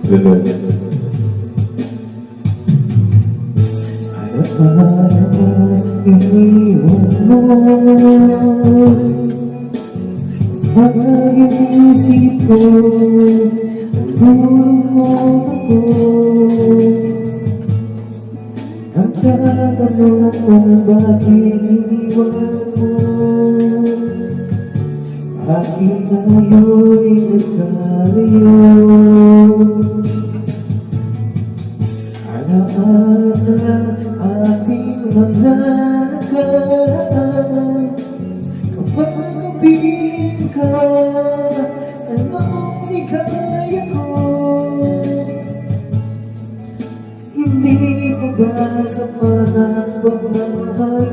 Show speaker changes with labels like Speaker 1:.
Speaker 1: Ganun.
Speaker 2: Iniwan mo ang inisip ko, ang ako. Ang tatanong kung bakit iniwan mo, bakit ngayon nagkalayo. Alaala ating mga nakaraan, kapag kapiling ka, anong ligaya ko? Hindi ko ba sapat ang pagmamahal